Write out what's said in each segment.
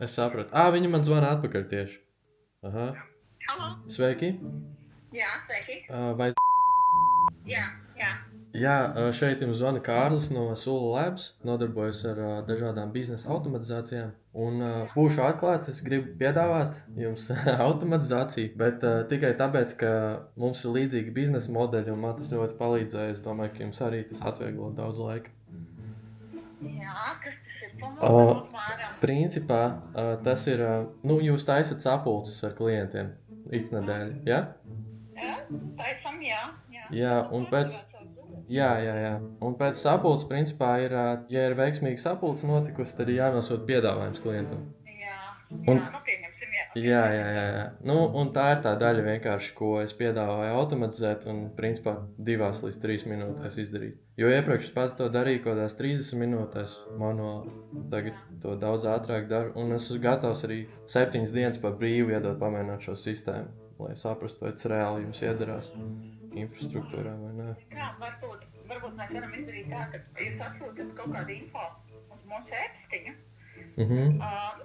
Es sapratu. Viņi man zvana atpakaļ tieši. Aha. Halo? Sveiki. Jā, sveiki. Vai... Jā, jā. Jā, šeit jums zvana Kārlis no Sula Labs. Nodarbojos ar dažādām biznesa automatizācijām. Un būšu atklāts, es gribu piedāvāt jums automatizāciju, bet tikai tāpēc, ka mums ir līdzīgi biznesa modeļi un man tas ļoti palīdzēja. Es domāju, ka jums arī tas atvieglo daudz laika. Jā, kas tas ir apmēram? Principā tas ir, jūs taisat sapulces ar klientiem iknedēļ, ja? Jā, taisam, jā. Jā, un pēc... Jā. Un pēc sapulces, principā, ja ir veiksmīga sapulce notikusi, tad ir jānosūta piedāvājums klientam. Pieņemsim, jā. Jā. Un tā ir tā daļa vienkārši, ko es piedāvāju automatizēt un, principā, 2 līdz 3 minūtēs izdarīt. Jo iepriekš es pats to darīju kaut kādās 30 minūtēs manuāli. Tagad to daudz ātrāk daru, un es esmu gatavs arī 7 dienas par brīvu iedot pamēģināt šo sistēmu, lai saprastu, vai tas reāli jums iedarās infrastruktūrā vai nē. Jā, varbūt mēs varam izdarīt tā, ka jūs atsūtat kaut kādu info uz mūsu ēpastiņu.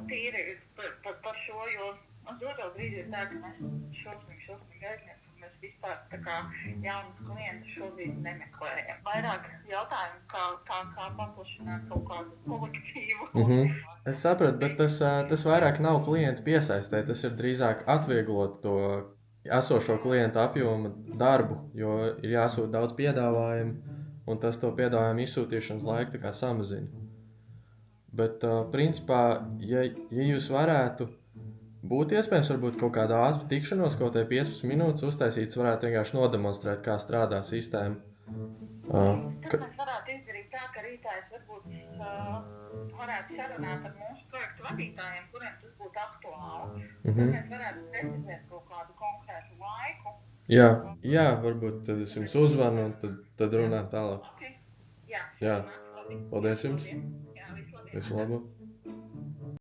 Tīri par šo, jo uz doto brīdi ir tā, ka mēs šausmīgi aizniecam. Mēs vispār tā kā jaunus klientus šobrīd nemeklējam. Vairāk jautājumu, kā paplašināt kaut kādu kolektīvu. Es sapratu, bet tas vairāk nav klientu piesaistē, tas ir drīzāk atvieglot to esošo klientu apjoma darbu, jo ir jāsūt daudz piedāvājumu, un tas to piedāvājumu izsūtīšanas laiku tā kā samazina. Bet, principā, ja jūs varētu būt iespējams varbūt kaut kādā ātru tikšanos, kaut 15 minūtes uztaisīts, varētu vienkārši nodemonstrēt, kā strādā sistēma. Tad mēs varētu izdarīt tā, ka rītā es varbūt varētu sarunāt ar mūsu projektu vadītājiem, kuriem tas būtu aktuāli. Tad mēs varētu precizēt kaut kādu konkrētu laiku. Jā, varbūt tad es jums uzvanu un tad runājam tālāk. Okay. Jā. Jā. Paldies jums. Jā, visu labi. Visu labu.